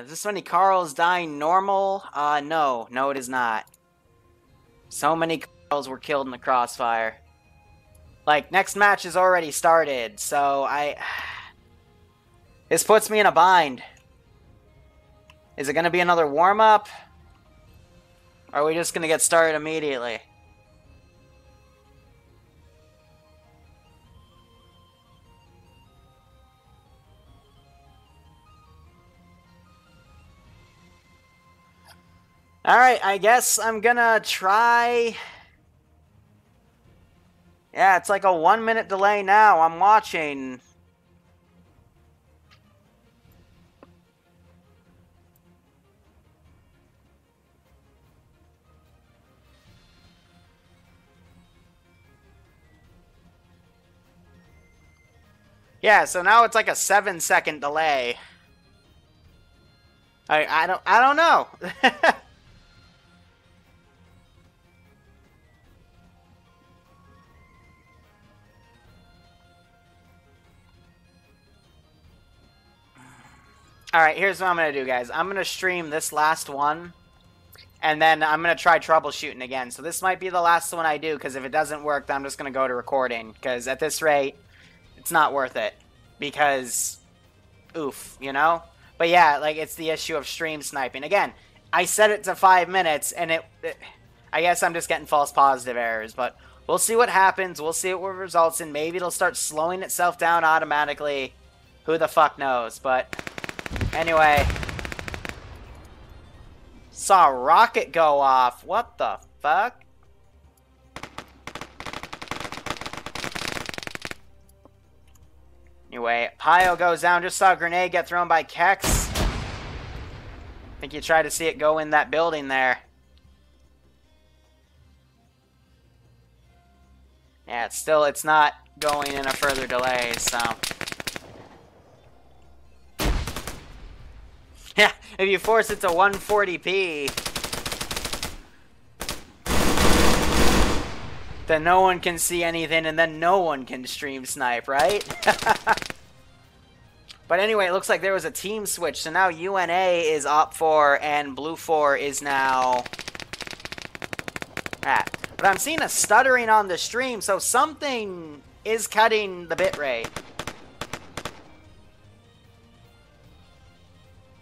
Is this many Karls dying normal? No. No, it is not. So many Karls were killed in the crossfire. Like, next match has already started, so This puts me in a bind. Is it going to be another warm-up? Or are we just going to get started immediately? Alright, I guess I'm gonna try... Yeah, it's like a 1-minute delay now. I'm watching. Yeah, so now it's like a 7-second delay. I don't know. Alright, here's what I'm going to do, guys. I'm going to stream this last one, and then I'm going to try troubleshooting again. So this might be the last one I do, because if it doesn't work, then I'm just going to go to recording. Because at this rate, it's not worth it. Because, oof, you know? But yeah, like, it's the issue of stream sniping. Again, I set it to 5 minutes, and I guess I'm just getting false positive errors, but we'll see what happens. We'll see what results in. Maybe it'll start slowing itself down automatically. Who the fuck knows? But anyway, saw a rocket go off. What the fuck? Anyway, Pio goes down. Just saw a grenade get thrown by Kex. I think you tried to see it go in that building there. Yeah, it's not going in a further delay, so. Yeah, if you force it to 140p, then no one can see anything, and then no one can stream snipe, right? But anyway, it looks like there was a team switch, so now UNA is op 4, and blue 4 is now... But I'm seeing a stuttering on the stream, so something is cutting the bitrate.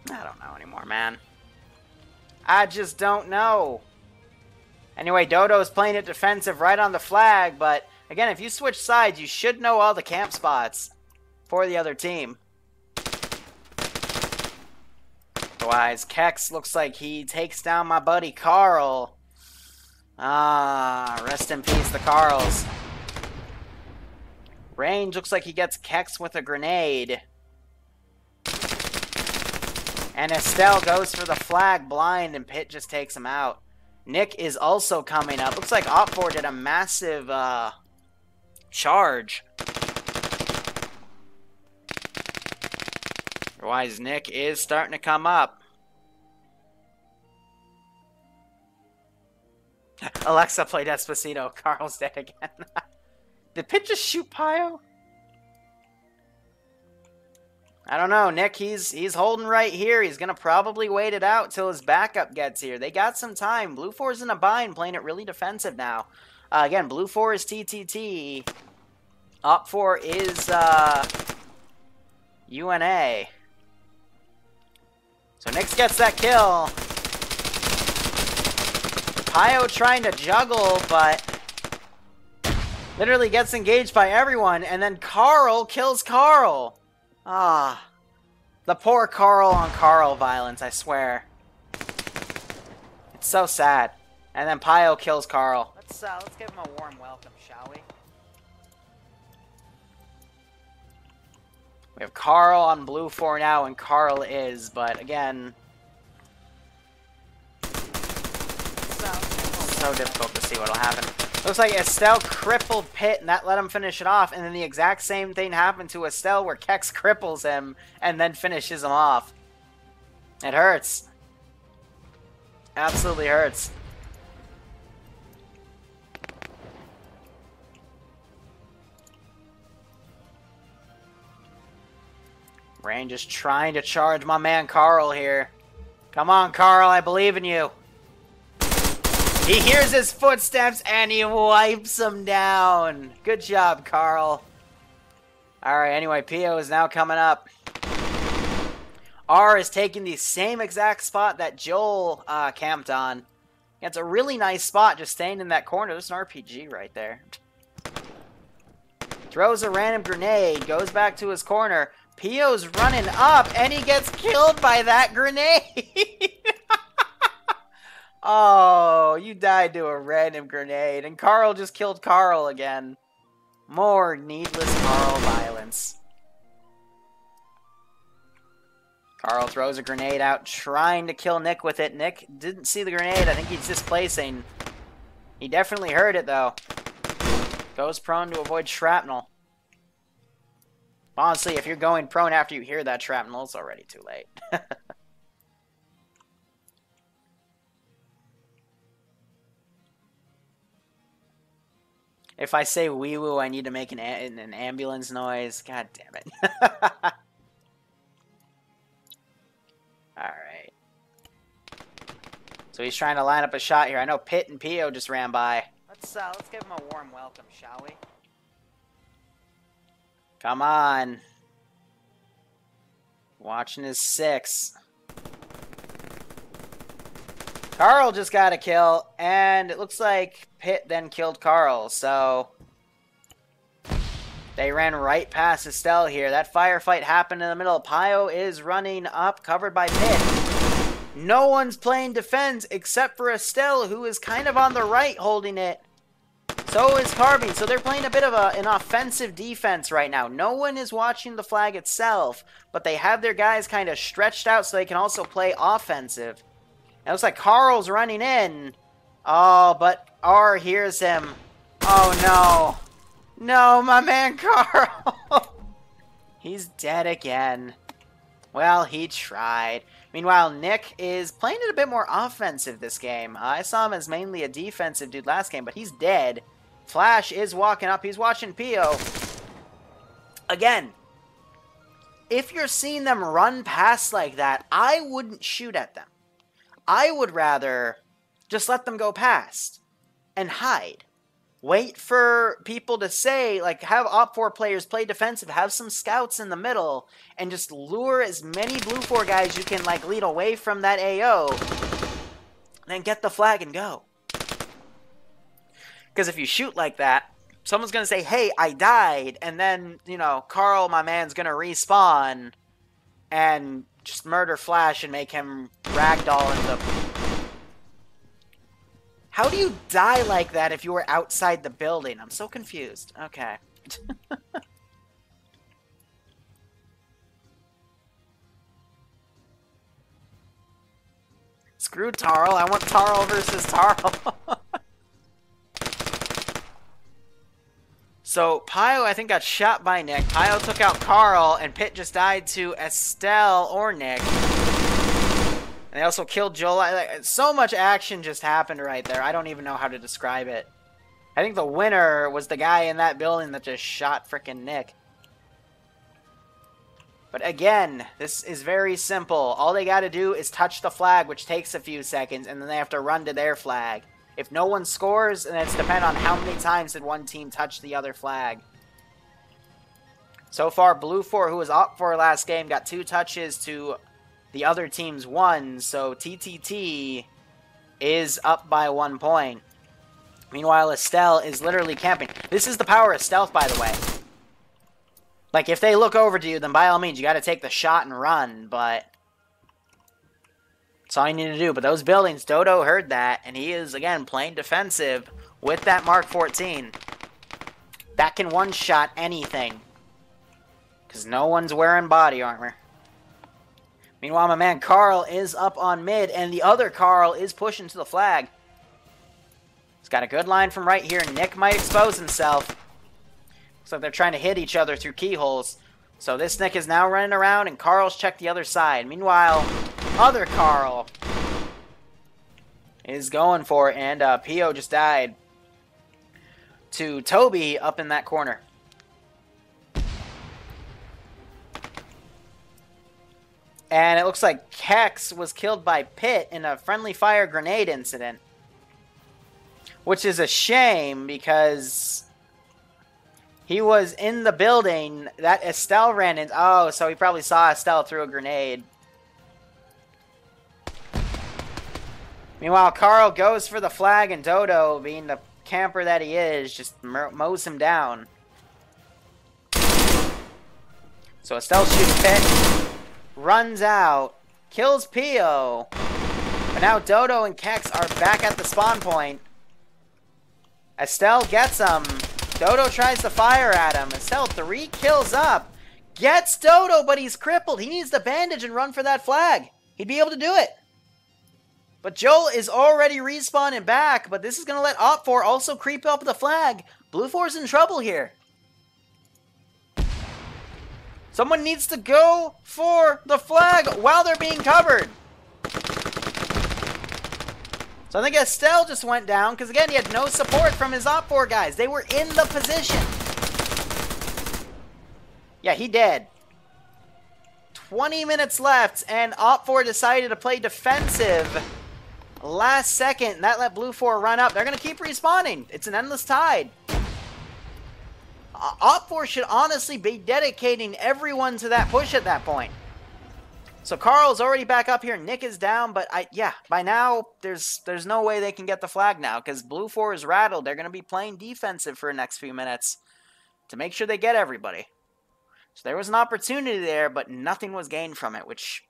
I don't know anymore, man. I just don't know. Anyway, Dodo's playing it defensive right on the flag, but again, if you switch sides, you should know all the camp spots for the other team. Otherwise, Kex looks like he takes down my buddy Karl. Ah, rest in peace, the Karls. Range looks like he gets Kex with a grenade. And Estelle goes for the flag blind, and Pitt just takes him out. Nick is also coming up. Looks like Op4 did a massive charge. Otherwise, Nick is starting to come up. Alexa played Despacito. Karl's dead again. Did Pitt just shoot Pio? I don't know, Nick, he's holding right here. He's going to probably wait it out till his backup gets here. They got some time. Blue 4's in a bind, playing it really defensive now. Again, Blue 4 is TTT. Op 4 is UNA. So Nick gets that kill. Pio trying to juggle, but literally gets engaged by everyone, and then Karl kills Karl. Ah, the poor Karl on Karl violence, I swear. It's so sad. And then Pio kills Karl. Let's give him a warm welcome, shall we? We have Karl on blue 4 now, and Karl is, but again, so difficult to see what'll happen. Looks like Estelle crippled Pitt, and that let him finish it off. And then the exact same thing happened to Estelle, where Kex cripples him and then finishes him off. It hurts. Absolutely hurts. Rain just trying to charge my man Karl here. Come on, Karl, I believe in you. He hears his footsteps and he wipes him down. Good job, Karl. Alright, anyway, Pio is now coming up. R is taking the same exact spot that Joel camped on. It's a really nice spot, just staying in that corner. There's an RPG right there. Throws a random grenade, goes back to his corner. Pio's running up, and he gets killed by that grenade. Oh, you died to a random grenade, and Karl just killed Karl again. More needless Karl violence. Karl throws a grenade out, trying to kill Nick with it. Nick didn't see the grenade. I think he's displacing. He definitely heard it, though. Goes prone to avoid shrapnel. Honestly, if you're going prone after you hear that shrapnel, it's already too late. If I say wee woo, I need to make an ambulance noise. God damn it. Alright. So he's trying to line up a shot here. I know Pitt and Pio just ran by. Let's give him a warm welcome, shall we? Come on. Watching his 6. Karl just got a kill, and it looks like Pitt then killed Karl, so they ran right past Estelle here. That firefight happened in the middle. Pio is running up, covered by Pitt. No one's playing defense except for Estelle, who is kind of on the right holding it. So is Carbine. So they're playing a bit of an offensive defense right now. No one is watching the flag itself, but they have their guys kind of stretched out so they can also play offensive. It looks like Karl's running in. Oh, but R hears him. Oh, no. No, my man Karl. He's dead again. Well, he tried. Meanwhile, Nick is playing it a bit more offensive this game. I saw him as mainly a defensive dude last game, but he's dead. Flash is walking up. He's watching Pio. Again, if you're seeing them run past like that, I wouldn't shoot at them. I would rather just let them go past and hide. Wait for people to say, like, have Op4 players play defensive, have some scouts in the middle, and just lure as many Blue 4 guys you can, like, lead away from that AO, then get the flag and go. Because if you shoot like that, someone's going to say, hey, I died, and then, you know, Karl, my man's going to respawn and just murder Flash and make him ragdoll into the... How do you die like that if you were outside the building? I'm so confused. Okay. Screw Tarl. I want Tarl versus Tarl. So, Pio, I think, got shot by Nick. Pio took out Karl, and Pitt just died to Estelle or Nick. And they also killed Joel. So much action just happened right there. I don't even know how to describe it. I think the winner was the guy in that building that just shot frickin' Nick. But again, this is very simple. All they gotta do is touch the flag, which takes a few seconds, and then they have to run to their flag. If no one scores, then it's dependent on how many times did one team touch the other flag. So far, Blue 4, who was up for last game, got 2 touches to the other team's 1, so TTT is up by 1 point. Meanwhile, Estelle is literally camping. This is the power of stealth, by the way. Like, if they look over to you, then by all means, you gotta take the shot and run, but... that's all you need to do. But those buildings, Dodo heard that, and he is, again, playing defensive with that Mark 14. That can one-shot anything. Because no one's wearing body armor. Meanwhile, my man Karl is up on mid, and the other Karl is pushing to the flag. He's got a good line from right here. Nick might expose himself. Looks like they're trying to hit each other through keyholes. So this Nick is now running around, and Karl's checked the other side. Meanwhile, other Karl is going for it, and Pio just died to Toby up in that corner. And it looks like Kex was killed by Pitt in a friendly fire grenade incident. Which is a shame because he was in the building that Estelle ran in. Oh, so he probably saw Estelle through a grenade. Meanwhile, Karl goes for the flag, and Dodo, being the camper that he is, just mows him down. So Estelle shoots Pitt, runs out, kills Pio. But now Dodo and Kex are back at the spawn point. Estelle gets him. Dodo tries to fire at him. Estelle 3 kills up. Gets Dodo, but he's crippled. He needs to bandage and run for that flag. He'd be able to do it. But Joel is already respawning back, but this is going to let Op4 also creep up the flag. Blue 4's in trouble here. Someone needs to go for the flag while they're being covered. So I think Estelle just went down, because again, he had no support from his Op4 guys. They were in the position. Yeah, he did. 20 minutes left, and Op4 decided to play defensive last second. That let Blue 4 run up. They're going to keep respawning. It's an endless tide. Op4 should honestly be dedicating everyone to that push at that point. So Karl's already back up here. Nick is down, but yeah, by now there's no way they can get the flag now because Blue 4 is rattled. They're going to be playing defensive for the next few minutes to make sure they get everybody. So there was an opportunity there, but nothing was gained from it, which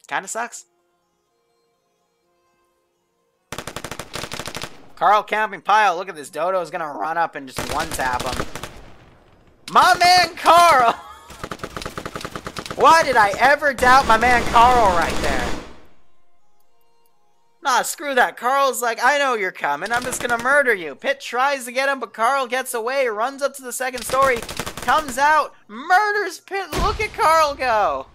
kind of sucks. Karl camping pile. Look at this. Dodo's going to run up and just one-tap him. My man Karl! Why did I ever doubt my man Karl right there? Nah, screw that. Karl's like, I know you're coming. I'm just going to murder you. Pitt tries to get him, but Karl gets away, runs up to the second story, comes out, murders Pitt. Look at Karl go.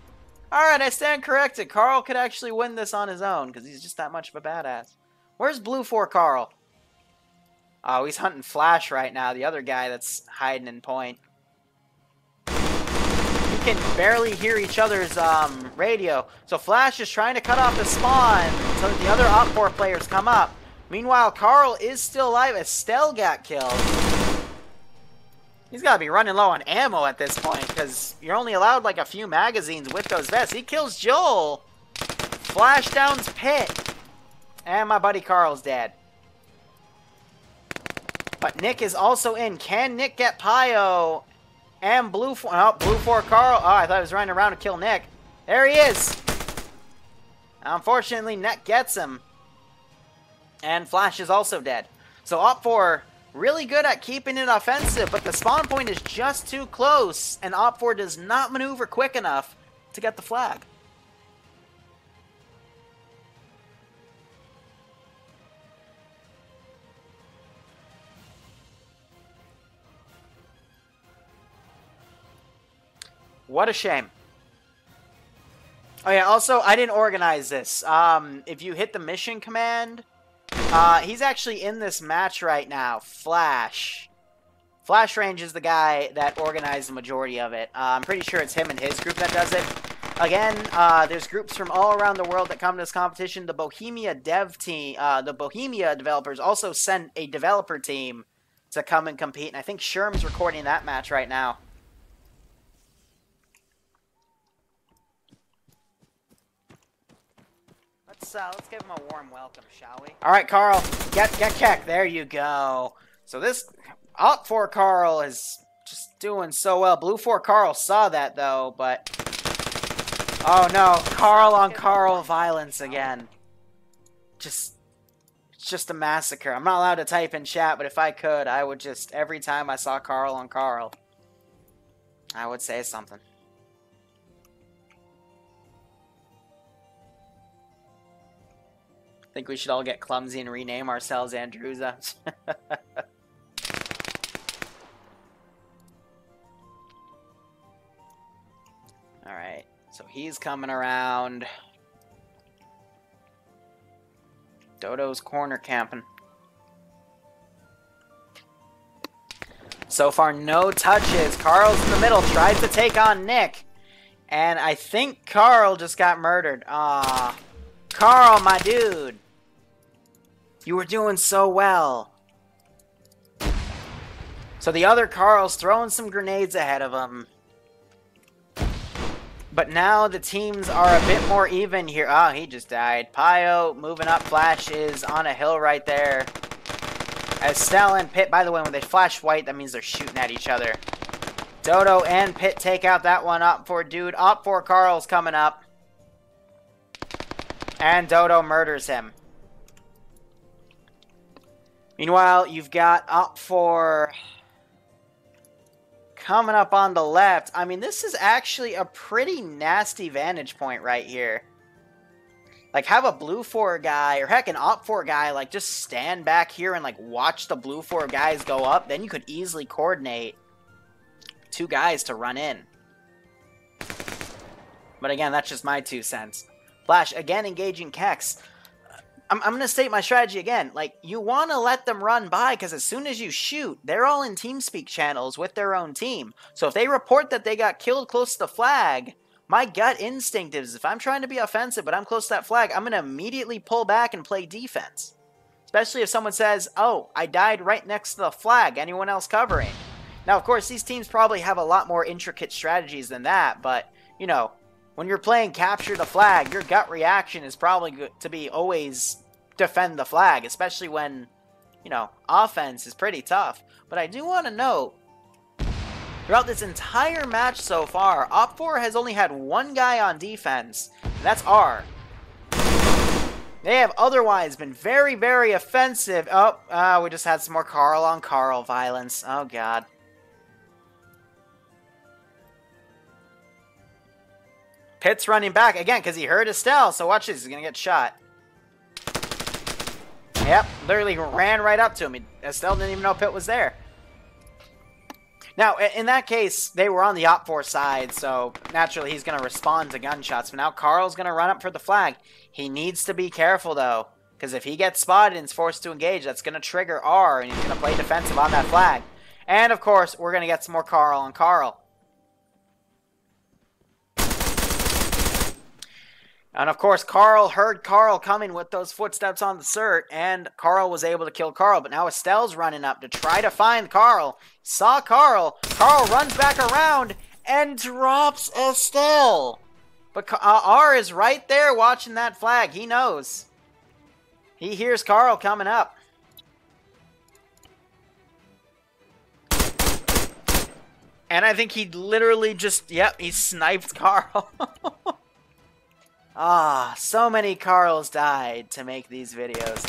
Alright, I stand corrected. Karl could actually win this on his own because he's just that much of a badass. Where's Blue 4 Karl? Oh, he's hunting Flash right now, the other guy that's hiding in point. Can barely hear each other's radio. So Flash is trying to cut off the spawn so that the other Op4 players come up. Meanwhile, Karl is still alive. Estelle got killed. He's got to be running low on ammo at this point because you're only allowed like a few magazines with those vests. He kills Joel. Flash downs Pitt. And my buddy Karl's dead. But Nick is also in. Can Nick get Pio? And Blue 4, oh, Blue 4 Karl. Oh, I thought he was running around to kill Nick. There he is. Unfortunately, Nick gets him. And Flash is also dead. So Op4 really good at keeping it offensive, but the spawn point is just too close, and Op4 does not maneuver quick enough to get the flag. What a shame. Oh yeah, also, I didn't organize this. If you hit the mission command, he's actually in this match right now. Flash. Flash Range is the guy that organized the majority of it. I'm pretty sure it's him and his group that does it. Again, there's groups from all around the world that come to this competition. The Bohemia dev team, the Bohemia developers also sent a developer team to come and compete. And I think Sherm's recording that match right now. Let's give him a warm welcome, shall we? All right, Karl, get Keck. There you go. So this Op4 Karl is just doing so well. Blue 4 Karl saw that though, but oh no, Karl on Karl violence again. It's just a massacre. I'm not allowed to type in chat, but if I could, I would just every time I saw Karl on Karl, I would say something. Think we should all get clumsy and rename ourselves Andruza. Alright, so he's coming around. Dodo's corner camping. So far, no touches. Karl's in the middle, tries to take on Nick. And I think Karl just got murdered. Ah, Karl, my dude. You were doing so well. So the other Karl's throwing some grenades ahead of him. But now the teams are a bit more even here. Oh, he just died. Pio moving up. Flash is on a hill right there. As Stel and Pit, by the way, when they flash white, that means they're shooting at each other. Dodo and Pit take out that one. Up for dude. Up for Karl's coming up. And Dodo murders him. Meanwhile, you've got up for coming up on the left. I mean, this is actually a pretty nasty vantage point right here. Like, have a blue 4 guy, or heck, an op 4 guy, like, just stand back here and, like, watch the blue 4 guys go up. Then you could easily coordinate 2 guys to run in. But again, that's just my 2 cents. Flash, again, engaging Kex. I'm going to state my strategy again. Like, you want to let them run by, because as soon as you shoot, they're all in TeamSpeak channels with their own team. So if they report that they got killed close to the flag, my gut instinct is, if I'm trying to be offensive, but I'm close to that flag, I'm going to immediately pull back and play defense. Especially if someone says, oh, I died right next to the flag. Anyone else covering? Now, of course, these teams probably have a lot more intricate strategies than that, but, you know, when you're playing capture the flag, your gut reaction is probably good to be always defend the flag, especially when, you know, offense is pretty tough. But I do want to note, throughout this entire match so far, Op4 has only had 1 guy on defense, and that's R. They have otherwise been very, very offensive. Oh, we just had some more Karl on Karl violence. Oh, God. Pitt's running back again because he heard Estelle, so watch this. He's going to get shot. Yep, literally ran right up to him. Estelle didn't even know Pitt was there. Now, in that case, they were on the Op4 side, so naturally he's going to respond to gunshots. But now Karl's going to run up for the flag. He needs to be careful, though, because if he gets spotted and is forced to engage, that's going to trigger R, and he's going to play defensive on that flag. And, of course, we're going to get some more Karl on Karl. And, of course, Karl heard Karl coming with those footsteps on the cert, and Karl was able to kill Karl. But now Estelle's running up to try to find Karl. Saw Karl. Karl runs back around and drops Estelle. But R is right there watching that flag. He knows. He hears Karl coming up. And I think he literally just, yep, he sniped Karl. Ah, so many Karls died to make these videos.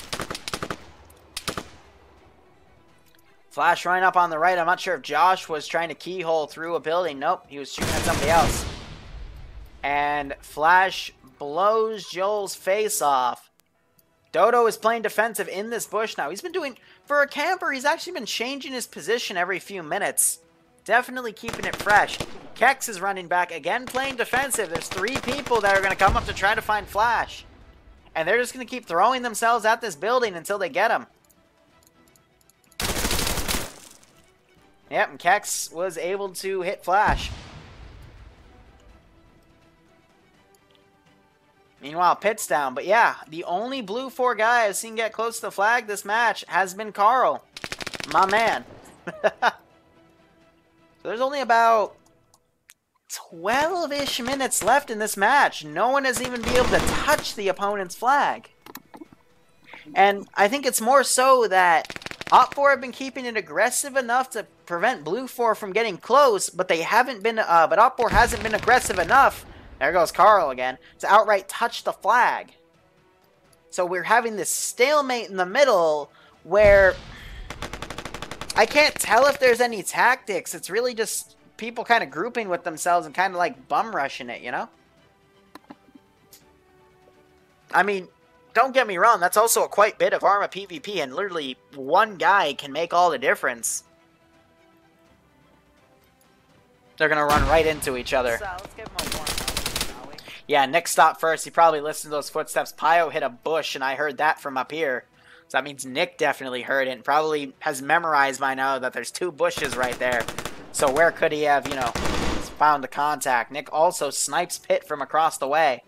Flash right up on the right. I'm not sure if Josh was trying to keyhole through a building. Nope, he was shooting at somebody else. And Flash blows Joel's face off. Dodo is playing defensive in this bush now. He's been doing, for a camper, he's actually been changing his position every few minutes. Definitely keeping it fresh. Kex is running back, again playing defensive. There's 3 people that are going to come up to try to find Flash. And they're just going to keep throwing themselves at this building until they get him. Yep, and Kex was able to hit Flash. Meanwhile, Pitt's down. But yeah, the only blue 4 guy I've seen get close to the flag this match has been Karl. My man. So there's only about 12-ish minutes left in this match. No one has even been able to touch the opponent's flag. And I think it's more so that Op4 have been keeping it aggressive enough to prevent Blue 4 from getting close, but they haven't been, but Op4 hasn't been aggressive enough, there goes Karl again, to outright touch the flag. So we're having this stalemate in the middle where I can't tell if there's any tactics. It's really just people kind of grouping with themselves and kind of like bum rushing it, you know? I mean, don't get me wrong, that's also a quite bit of Arma PvP, and literally 1 guy can make all the difference. They're going to run right into each other. So, let's give him a warm up, shall we? Yeah, Nick stopped first. He probably listened to those footsteps. Pio hit a bush, and I heard that from up here. So that means Nick definitely heard it and probably has memorized by now that there's 2 bushes right there. So where could he have, you know, bound to contact. Nick also snipes Pit from across the way.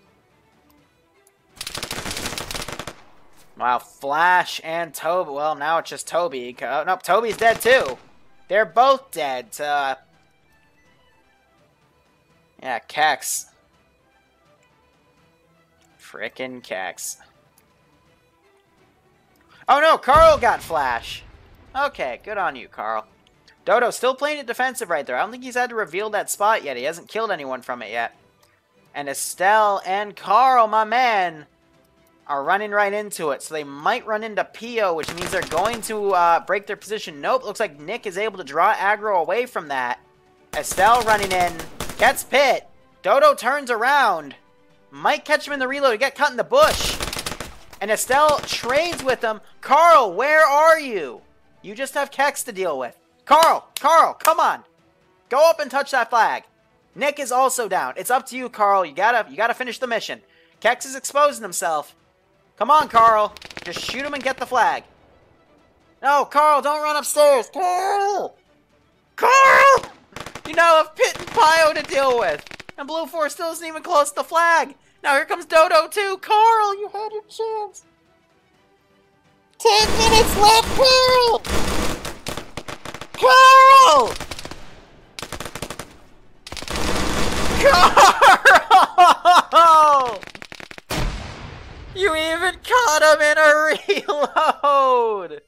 Wow, Flash and Toby. Well, now it's just Toby. Nope, Toby's dead too. They're both dead. Yeah, Kex. Frickin' Kex. Oh no, Karl got Flash. Okay, good on you, Karl. Dodo still playing it defensive right there. I don't think he's had to reveal that spot yet. He hasn't killed anyone from it yet. And Estelle and Karl, my man, are running right into it. So they might run into Pio, which means they're going to break their position. Nope, looks like Nick is able to draw aggro away from that. Estelle running in, gets Pit. Dodo turns around. Might catch him in the reload. He got cut in the bush. And Estelle trades with him. Karl, where are you? You just have Kex to deal with. Karl, come on. Go up and touch that flag. Nick is also down. It's up to you, Karl. You gotta finish the mission. Kex is exposing himself. Come on, Karl. Just shoot him and get the flag. No, Karl, don't run upstairs. Karl! Karl! You now have Pit and Pio to deal with. And Blue 4 still isn't even close to the flag. Now here comes Dodo too. Karl, you had your chance. 10 minutes left, Karl! Karl! Karl! You even caught him in a reload!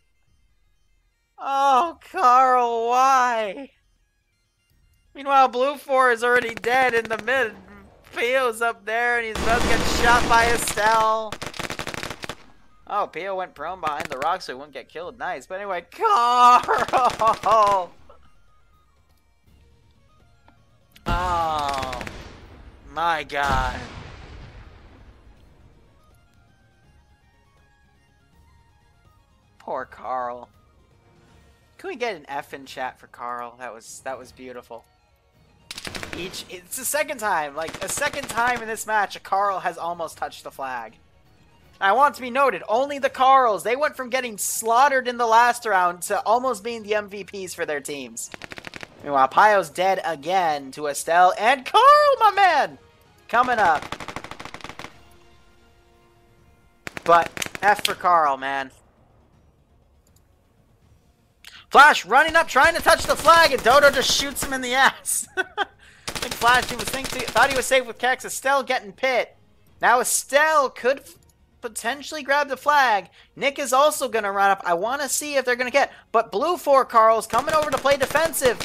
Oh, Karl, why? Meanwhile, Blue 4 is already dead in the mid. Pio's up there and he's about to get shot by Estelle. Oh, Pio went prone behind the rock so he wouldn't get killed. Nice. But anyway, Karl! Oh, my God. Poor Karl. Can we get an F in chat for Karl? That was beautiful. It's the second time, like a second time in this match, a Karl has almost touched the flag. I want to be noted, only the Karls, they went from getting slaughtered in the last round to almost being the MVPs for their teams. Meanwhile, Pio's dead again to Estelle and Karl, my man, coming up. But F for Karl, man. Flash running up, trying to touch the flag, and Dodo just shoots him in the ass. I think Flash thought he was safe with Kex. Estelle getting Pit. Now Estelle could potentially grab the flag. Nick is also going to run up. I want to see if they're going to get. But Blue 4 Karl's coming over to play defensive.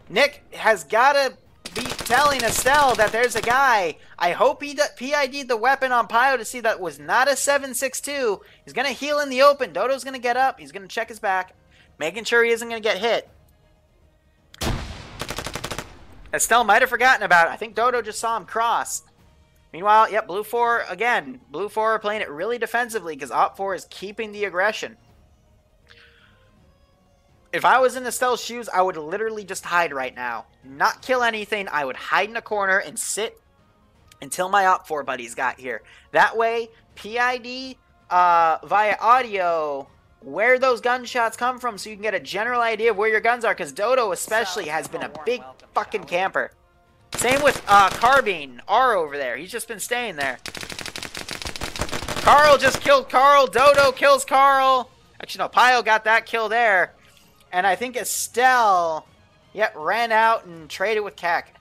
Nick has got to be telling Estelle that there's a guy. I hope he PID'd the weapon on Pio to see that was not a 7.62. He's going to heal in the open. Dodo's going to get up. He's going to check his back, making sure he isn't going to get hit. Estelle might have forgotten about it. I think Dodo just saw him cross. Meanwhile, yep, Blue 4 again. Blue 4 are playing it really defensively because Op 4 is keeping the aggression. If I was in Estelle's shoes, I would literally just hide right now. Not kill anything. I would hide in a corner and sit until my Op 4 buddies got here. That way, PID via audio where those gunshots come from so you can get a general idea of where your guns are, because Dodo especially has been a big fucking camper. Same with Carbine, R over there. He's just been staying there. Karl just killed Karl. Dodo kills Karl. Actually, no, Pio got that kill there. And I think Estelle, yep, ran out and traded with Kek.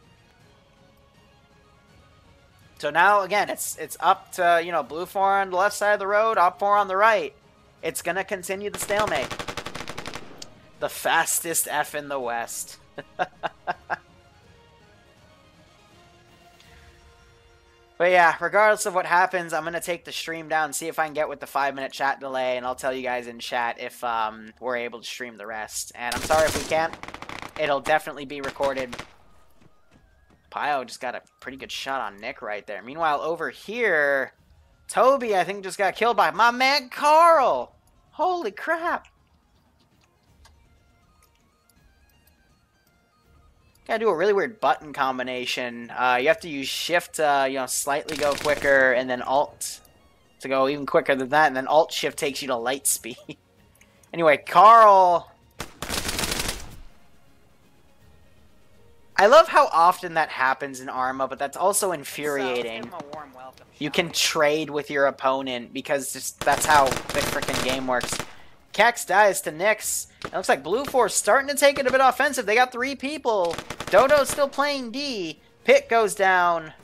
So now, again, it's up to, you know, Blue 4 on the left side of the road, Op 4 on the right. It's going to continue the stalemate. The fastest F in the West. But yeah, regardless of what happens, I'm going to take the stream down and see if I can get with the 5-minute chat delay, and I'll tell you guys in chat if we're able to stream the rest. And I'm sorry if we can't. It'll definitely be recorded. Pio just got a pretty good shot on Nick right there. Meanwhile, over here, Toby, I think, just got killed by my man Karl. Holy crap. Gotta do a really weird button combination. You have to use Shift to, you know, slightly go quicker, and then Alt to go even quicker than that, and then Alt-Shift takes you to light speed. Anyway, Karl I love how often that happens in Arma, but that's also infuriating. You can trade with your opponent because just that's how the freaking game works. Kex dies to Nyx. It looks like Blue Force starting to take it a bit offensive. They got 3 people. Dodo's still playing D. Pit goes down.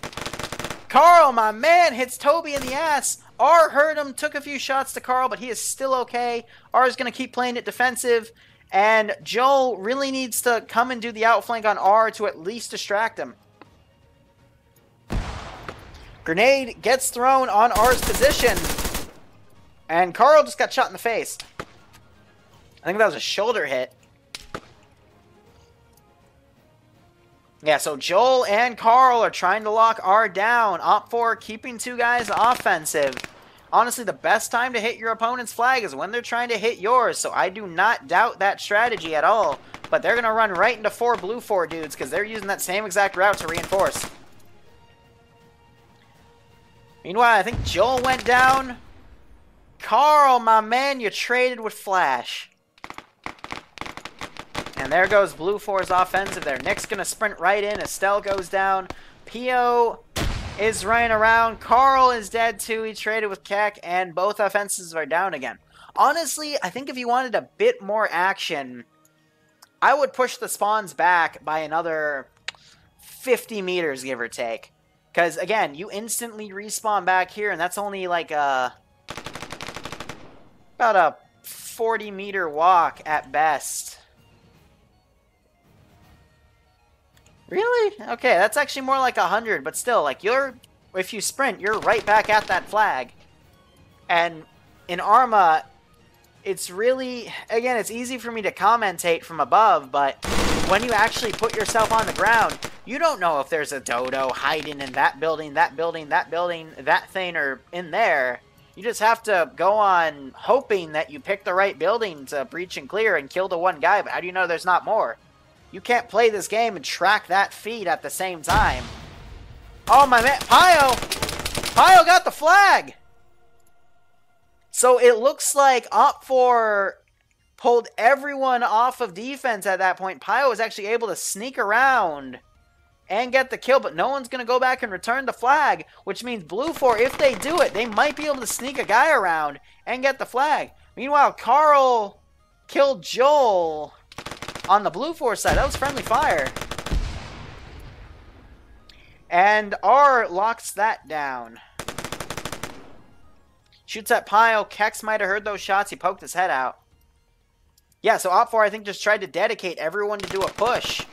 Karl, my man, hits Toby in the ass. R hurt him, took a few shots to Karl, but he is still okay. R is going to keep playing it defensive. And Joel really needs to come and do the outflank on R to at least distract him. Grenade gets thrown on R's position. And Karl just got shot in the face. I think that was a shoulder hit. Yeah, so Joel and Karl are trying to lock R down. Op4 keeping 2 guys offensive. Honestly, the best time to hit your opponent's flag is when they're trying to hit yours, so I do not doubt that strategy at all. But they're going to run right into 4 Blue 4 dudes because they're using that same exact route to reinforce. Meanwhile, I think Joel went down. Karl, my man, you traded with Flash. And there goes Blue 4's offensive there. Nick's going to sprint right in. Estelle goes down. Pio is running around. Karl is dead too. He traded with Keck, and both offenses are down again. Honestly, I think if you wanted a bit more action, I would push the spawns back by another 50 meters, give or take. Because, again, you instantly respawn back here, and that's only like about a 40-meter walk at best. Really? Okay, that's actually more like 100, but still, like, if you sprint, you're right back at that flag. And in Arma, it's really, again, it's easy for me to commentate from above, but when you actually put yourself on the ground, you don't know if there's a dodo hiding in that building, that building, that building, that thing, or in there. You just have to go on hoping that you pick the right building to breach and clear and kill the one guy, but how do you know there's not more? You can't play this game and track that feed at the same time. Oh, my man. Pio! Pio got the flag! So it looks like Op4 pulled everyone off of defense at that point. Pio was actually able to sneak around and get the kill, but no one's going to go back and return the flag, which means Blue 4, if they do it, they might be able to sneak a guy around and get the flag. Meanwhile, Karl killed Joel on the Blue 4 side. That was friendly fire. And R locks that down. Shoots at Pio. Kex might have heard those shots. He poked his head out. Yeah, so Op4, I think, just tried to dedicate everyone to do a push.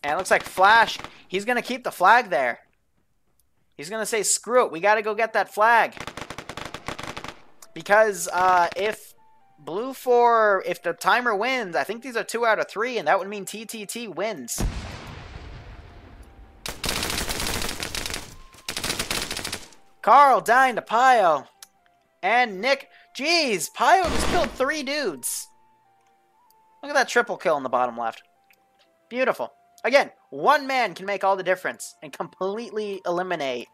And it looks like Flash, he's going to keep the flag there. He's going to say, screw it, we got to go get that flag. Because if Blue 4, if the timer wins, I think these are 2 out of 3, and that would mean TTT wins. Karl dying to Pio. And Nick, jeez, Pio just killed 3 dudes. Look at that triple kill in the bottom left. Beautiful. Again, one man can make all the difference and completely eliminate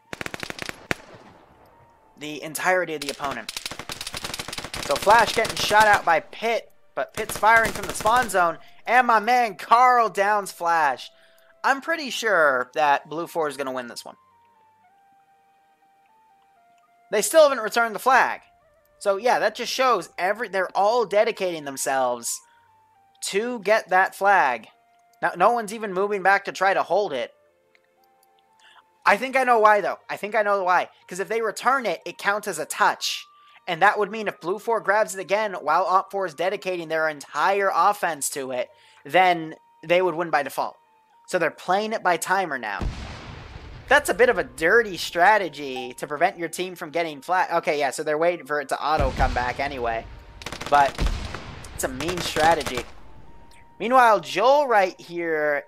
the entirety of the opponent. So Flash getting shot out by Pit, but Pit's firing from the spawn zone, and my man Karl downs Flash. I'm pretty sure that Blue 4 is going to win this one. They still haven't returned the flag. So yeah, that just shows they're all dedicating themselves to get that flag. Now, no one's even moving back to try to hold it. I think I know why, though. I think I know why. Because if they return it, it counts as a touch. And that would mean if Blue 4 grabs it again while Op4 is dedicating their entire offense to it, then they would win by default. So they're playing it by timer now. That's a bit of a dirty strategy to prevent your team from getting flat. Okay, yeah, so they're waiting for it to auto come back anyway. But it's a mean strategy. Meanwhile, Joel right here,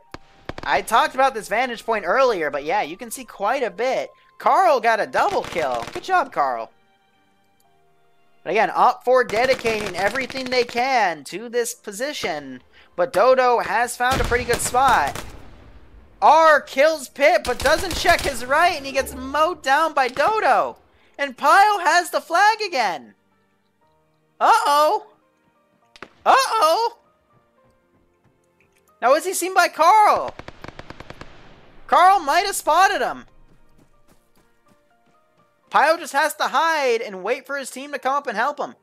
I talked about this vantage point earlier, but yeah, you can see quite a bit. Karl got a double kill. Good job, Karl. But again, Op4 dedicating everything they can to this position, but Dodo has found a pretty good spot. R kills Pit, but doesn't check his right, and he gets mowed down by Dodo. And Pio has the flag again. Uh-oh. Uh-oh. Now, is he seen by Karl? Karl might have spotted him. Pio just has to hide and wait for his team to come up and help him.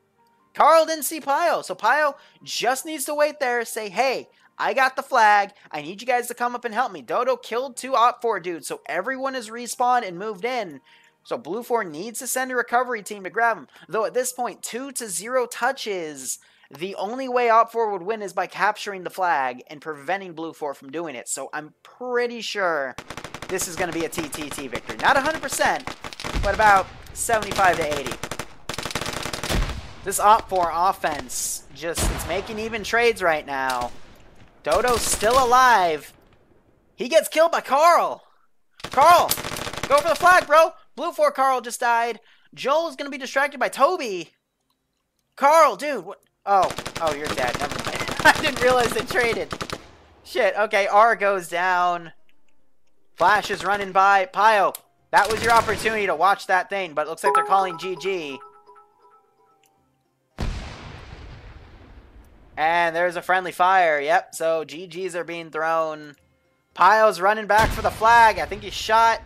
Karl didn't see Pio, so Pio just needs to wait there, say, hey, I got the flag. I need you guys to come up and help me. Dodo killed 2 Op4 dudes, so everyone is respawned and moved in. So Blue 4 needs to send a recovery team to grab him. Though at this point, 2-0 touches. The only way Op4 would win is by capturing the flag and preventing Blue 4 from doing it. So I'm pretty sure this is going to be a TTT victory. Not 100%, but about 75 to 80. This Op4 offense it's making even trades right now. Dodo's still alive. He gets killed by Karl. Karl, go for the flag, bro. Blue 4 Karl just died. Joel's going to be distracted by Toby. Karl, dude, what? Oh, you're dead. Never mind. I didn't realize they traded. Shit, okay, R goes down. Flash is running by. Pio, that was your opportunity to watch that thing, but it looks like they're calling GG. And there's a friendly fire. Yep, so GGs are being thrown. Pio's running back for the flag. I think he's shot.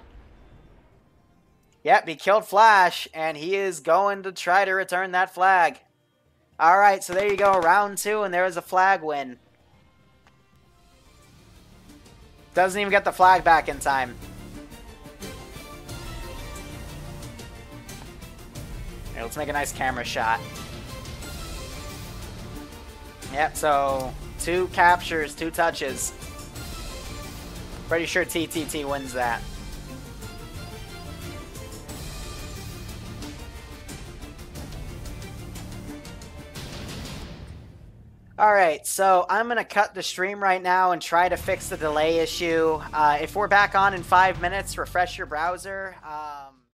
Yep, he killed Flash, and he is going to try to return that flag. All right, so there you go, round 2, and there is a flag win. Doesn't even get the flag back in time. Here, let's make a nice camera shot. Yep, so 2 captures, 2 touches. Pretty sure TTT wins that. Alright, so I'm going to cut the stream right now and try to fix the delay issue. If we're back on in 5 minutes, refresh your browser.